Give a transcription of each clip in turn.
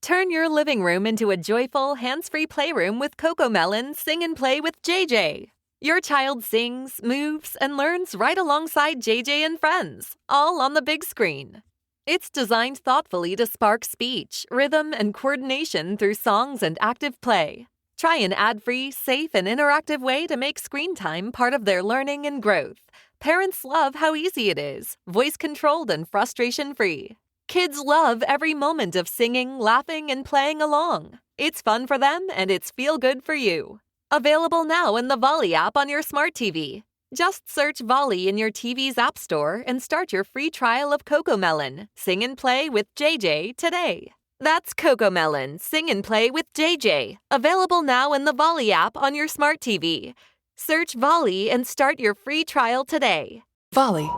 Turn your living room into a joyful, hands-free playroom with CoComelon Sing and Play with JJ. Your child sings, moves, and learns right alongside JJ and friends, all on the big screen. It's designed thoughtfully to spark speech, rhythm, and coordination through songs and active play. Try an ad-free, safe, and interactive way to make screen time part of their learning and growth. Parents love how easy it is, voice-controlled and frustration-free. Kids love every moment of singing, laughing, and playing along. It's fun for them, and it's feel-good for you. Available now in the Volley app on your smart TV. Just search Volley in your TV's app store and start your free trial of CoComelon Sing and Play with JJ today. That's CoComelon Sing and Play with JJ. Available now in the Volley app on your smart TV. Search Volley and start your free trial today. Volley.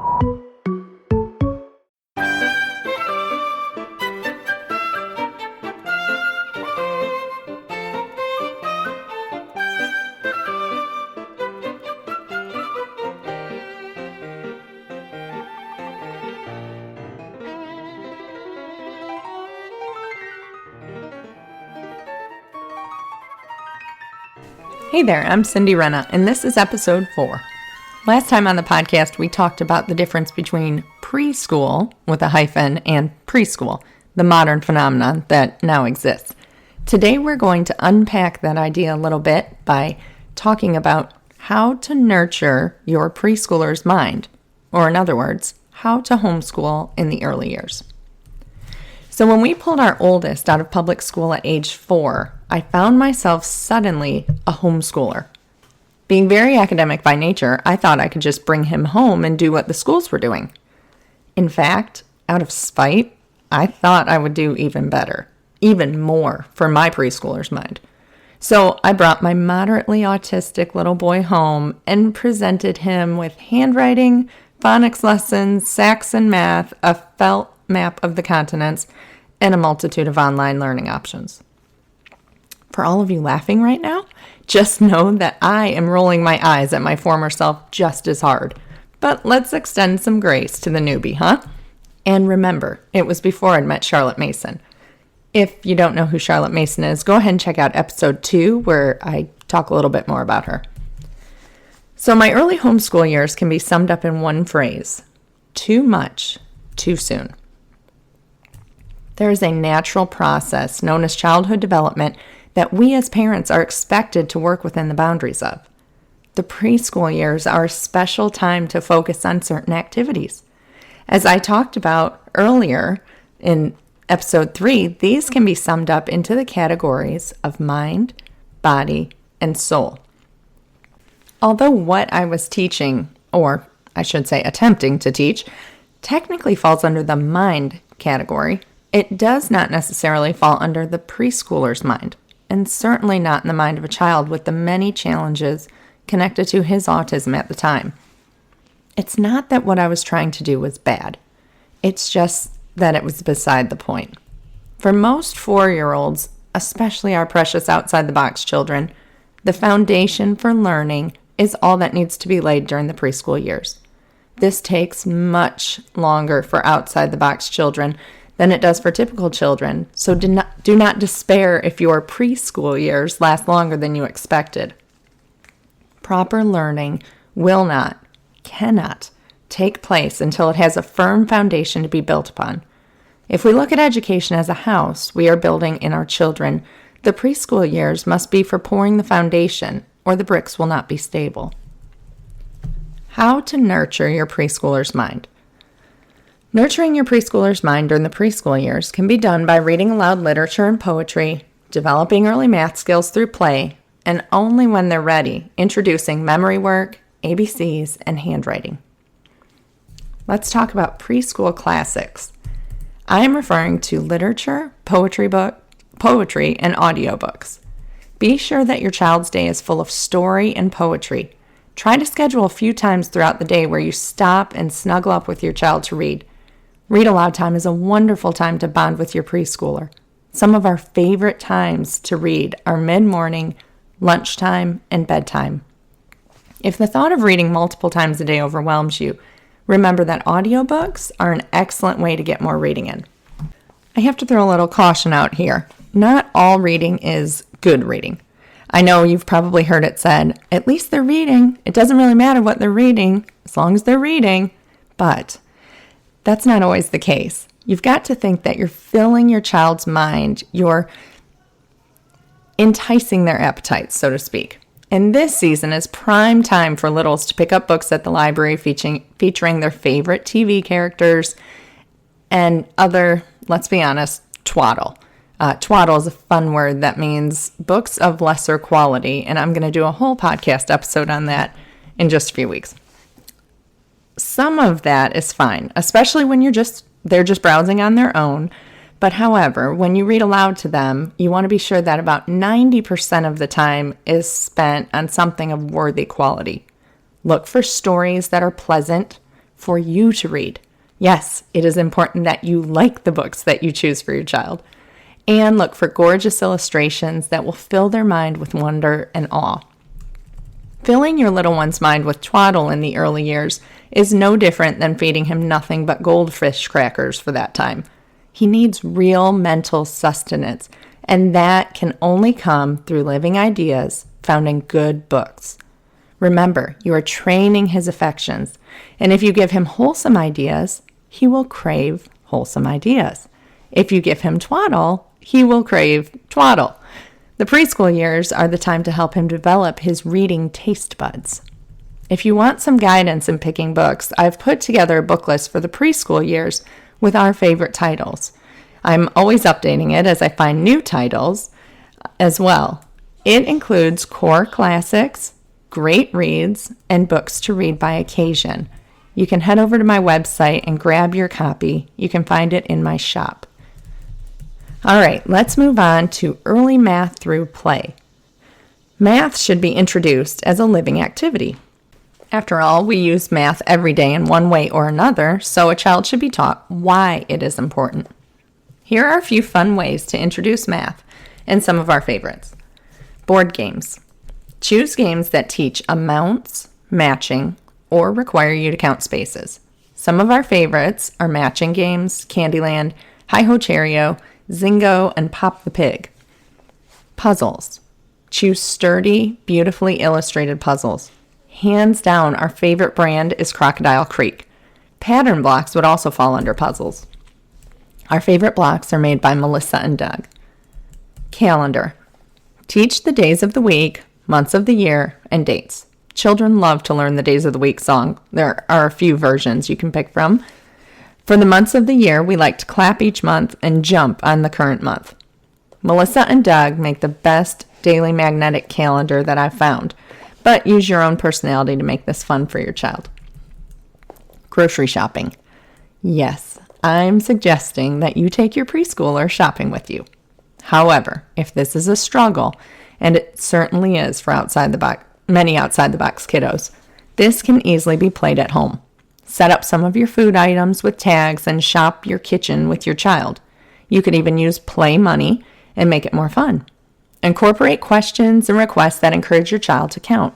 Hey there, I'm Cindy Renna, and this is episode 4. Last time on the podcast, we talked about the difference between preschool, with a hyphen, and preschool, the modern phenomenon that now exists. Today, we're going to unpack that idea a little bit by talking about how to nurture your preschooler's mind, or in other words, how to homeschool in the early years. So when we pulled our oldest out of public school at age 4, I found myself suddenly a homeschooler. Being very academic by nature, I thought I could just bring him home and do what the schools were doing. In fact, out of spite, I thought I would do even better, even more for my preschooler's mind. So I brought my moderately autistic little boy home and presented him with handwriting, phonics lessons, Saxon math, a felt map of the continents, and a multitude of online learning options. For all of you laughing right now, just know that I am rolling my eyes at my former self just as hard. But let's extend some grace to the newbie, huh? And remember, it was before I'd met Charlotte Mason. If you don't know who Charlotte Mason is, go ahead and check out episode 2 where I talk a little bit more about her. So my early homeschool years can be summed up in one phrase: too much, too soon. There is a natural process known as childhood development that we as parents are expected to work within the boundaries of. The preschool years are a special time to focus on certain activities. As I talked about earlier in episode 3, these can be summed up into the categories of mind, body, and soul. Although what I was teaching, or I should say attempting to teach, technically falls under the mind category, it does not necessarily fall under the preschooler's mind, and certainly not in the mind of a child with the many challenges connected to his autism at the time. It's not that what I was trying to do was bad. It's just that it was beside the point. For most 4-year-olds, especially our precious outside-the-box children, the foundation for learning is all that needs to be laid during the preschool years. This takes much longer for outside-the-box children than it does for typical children, so do not despair if your preschool years last longer than you expected. Proper learning will not, cannot, take place until it has a firm foundation to be built upon. If we look at education as a house we are building in our children, the preschool years must be for pouring the foundation, or the bricks will not be stable. How to nurture your preschooler's mind. Nurturing your preschooler's mind during the preschool years can be done by reading aloud literature and poetry, developing early math skills through play, and only when they're ready, introducing memory work, ABCs, and handwriting. Let's talk about preschool classics. I am referring to literature, poetry, and audiobooks. Be sure that your child's day is full of story and poetry. Try to schedule a few times throughout the day where you stop and snuggle up with your child to read. Read aloud time is a wonderful time to bond with your preschooler. Some of our favorite times to read are mid-morning, lunchtime, and bedtime. If the thought of reading multiple times a day overwhelms you, remember that audiobooks are an excellent way to get more reading in. I have to throw a little caution out here. Not all reading is good reading. I know you've probably heard it said, at least they're reading. It doesn't really matter what they're reading, as long as they're reading. But that's not always the case. You've got to think that you're filling your child's mind, you're enticing their appetites, so to speak. And this season is prime time for littles to pick up books at the library featuring their favorite TV characters and other, let's be honest, twaddle. Twaddle is a fun word that means books of lesser quality, and I'm going to do a whole podcast episode on that in just a few weeks. Some of that is fine, especially when they're just browsing on their own. But however, when you read aloud to them, you want to be sure that about 90% of the time is spent on something of worthy quality. Look for stories that are pleasant for you to read. Yes, it is important that you like the books that you choose for your child. And look for gorgeous illustrations that will fill their mind with wonder and awe. Filling your little one's mind with twaddle in the early years is no different than feeding him nothing but goldfish crackers for that time. He needs real mental sustenance, and that can only come through living ideas found in good books. Remember, you are training his affections, and if you give him wholesome ideas, he will crave wholesome ideas. If you give him twaddle, he will crave twaddle. The preschool years are the time to help him develop his reading taste buds. If you want some guidance in picking books, I've put together a book list for the preschool years with our favorite titles. I'm always updating it as I find new titles as well. It includes core classics, great reads, and books to read by occasion. You can head over to my website and grab your copy. You can find it in my shop. All right, let's move on to early math through play. Math should be introduced as a living activity. After all, we use math every day in one way or another, so a child should be taught why it is important. Here are a few fun ways to introduce math and some of our favorites. Board games. Choose games that teach amounts, matching, or require you to count spaces. Some of our favorites are matching games, Candyland, Hi-Ho Cherry-O, Zingo, and Pop the Pig. Puzzles. Choose sturdy, beautifully illustrated puzzles. Hands down, our favorite brand is Crocodile Creek. Pattern blocks would also fall under puzzles. Our favorite blocks are made by Melissa and Doug. Calendar. Teach the days of the week, months of the year, and dates. Children love to learn the days of the week song. There are a few versions you can pick from. For the months of the year, we like to clap each month and jump on the current month. Melissa and Doug make the best daily magnetic calendar that I've found, but use your own personality to make this fun for your child. Grocery shopping. Yes, I'm suggesting that you take your preschooler shopping with you. However, if this is a struggle, and it certainly is for many outside the box kiddos, this can easily be played at home. Set up some of your food items with tags and shop your kitchen with your child. You could even use play money and make it more fun. Incorporate questions and requests that encourage your child to count.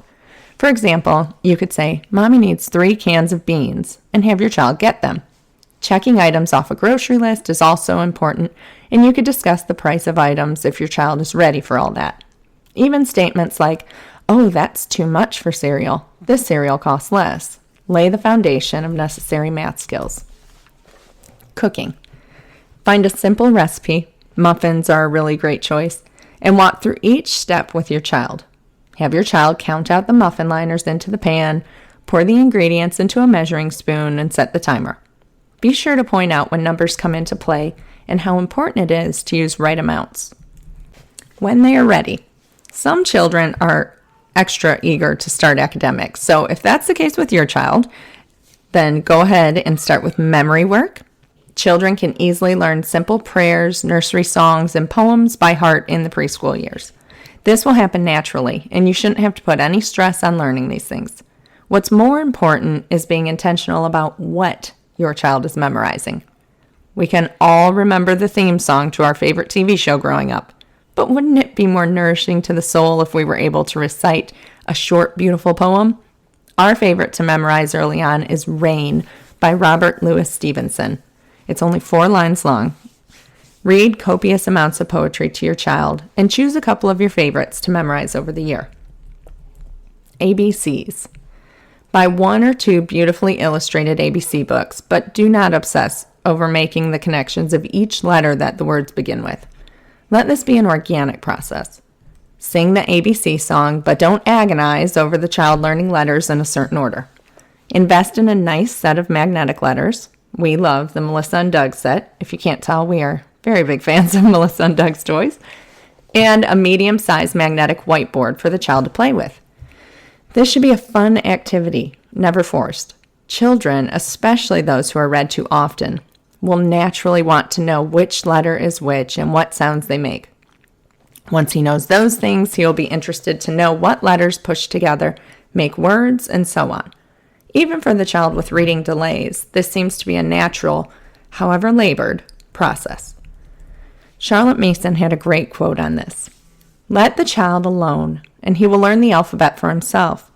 For example, you could say, "Mommy needs 3 cans of beans," and have your child get them. Checking items off a grocery list is also important, and you could discuss the price of items if your child is ready for all that. Even statements like, "Oh, that's too much for cereal. This cereal costs less," lay the foundation of necessary math skills. Cooking. Find a simple recipe. Muffins are a really great choice. And walk through each step with your child. Have your child count out the muffin liners into the pan, pour the ingredients into a measuring spoon, and set the timer. Be sure to point out when numbers come into play and how important it is to use right amounts. When they are ready. Some children are extra eager to start academics, so if that's the case with your child, then go ahead and start with memory work. Children can easily learn simple prayers, nursery songs, and poems by heart in the preschool years. This will happen naturally, and you shouldn't have to put any stress on learning these things. What's more important is being intentional about what your child is memorizing. We can all remember the theme song to our favorite TV show growing up, but wouldn't it be more nourishing to the soul if we were able to recite a short, beautiful poem? Our favorite to memorize early on is Rain by Robert Louis Stevenson. It's only 4 lines long. Read copious amounts of poetry to your child and choose a couple of your favorites to memorize over the year. ABCs. Buy 1 or 2 beautifully illustrated ABC books, but do not obsess over making the connections of each letter that the words begin with. Let this be an organic process. Sing the ABC song, but don't agonize over the child learning letters in a certain order. Invest in a nice set of magnetic letters. We love the Melissa and Doug set. If you can't tell, we are very big fans of Melissa and Doug's toys. And a medium-sized magnetic whiteboard for the child to play with. This should be a fun activity, never forced. Children, especially those who are read to often, will naturally want to know which letter is which and what sounds they make. Once he knows those things, he will be interested to know what letters pushed together make words and so on. Even for the child with reading delays, this seems to be a natural, however labored, process. Charlotte Mason had a great quote on this. Let the child alone, and he will learn the alphabet for himself.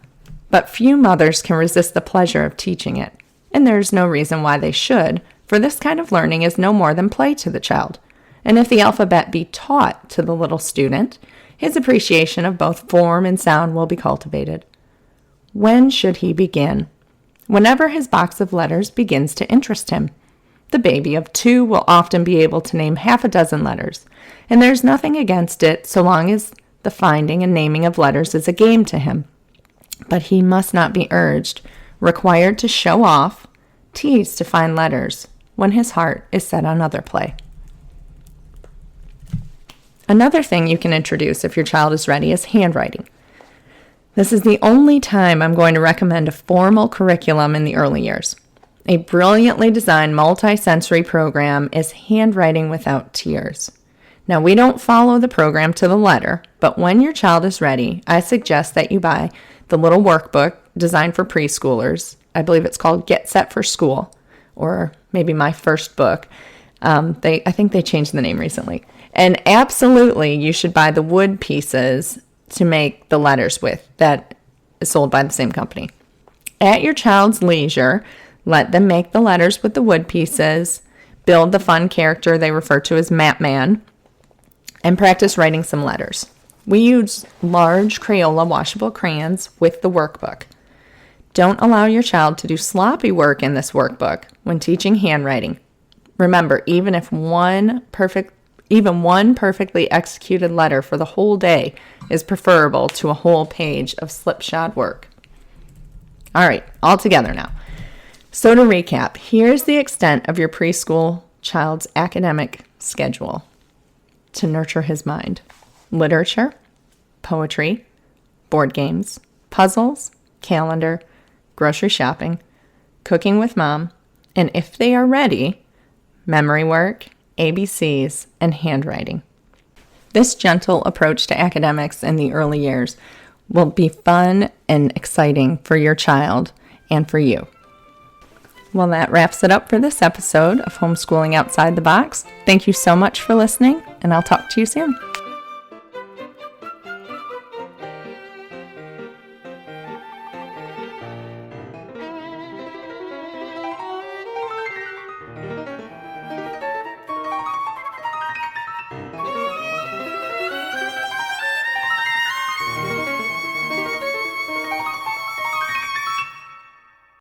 But few mothers can resist the pleasure of teaching it, and there is no reason why they should, for this kind of learning is no more than play to the child. And if the alphabet be taught to the little student, his appreciation of both form and sound will be cultivated. When should he begin? Whenever his box of letters begins to interest him. The baby of 2 will often be able to name half a dozen letters, and there's nothing against it so long as the finding and naming of letters is a game to him. But he must not be urged, required to show off, teased to find letters, when his heart is set on other play. Another thing you can introduce if your child is ready is handwriting. This is the only time I'm going to recommend a formal curriculum in the early years. A brilliantly designed multi-sensory program is Handwriting Without Tears. Now, we don't follow the program to the letter, but when your child is ready, I suggest that you buy the little workbook designed for preschoolers. I believe it's called Get Set for School, or maybe My First Book. I think they changed the name recently. And absolutely, you should buy the wood pieces to make the letters with that is sold by the same company. At your child's leisure, let them make the letters with the wood pieces, build the fun character they refer to as Map Man, and practice writing some letters. We use large Crayola washable crayons with the workbook. Don't allow your child to do sloppy work in this workbook when teaching handwriting. Remember, even one perfectly executed letter for the whole day is preferable to a whole page of slipshod work. All right, all together now. So to recap, here's the extent of your preschool child's academic schedule to nurture his mind. Literature, poetry, board games, puzzles, calendar, grocery shopping, cooking with mom, and if they are ready, memory work, ABCs, and handwriting. This gentle approach to academics in the early years will be fun and exciting for your child and for you. Well, that wraps it up for this episode of Homeschooling Outside the Box. Thank you so much for listening, and I'll talk to you soon.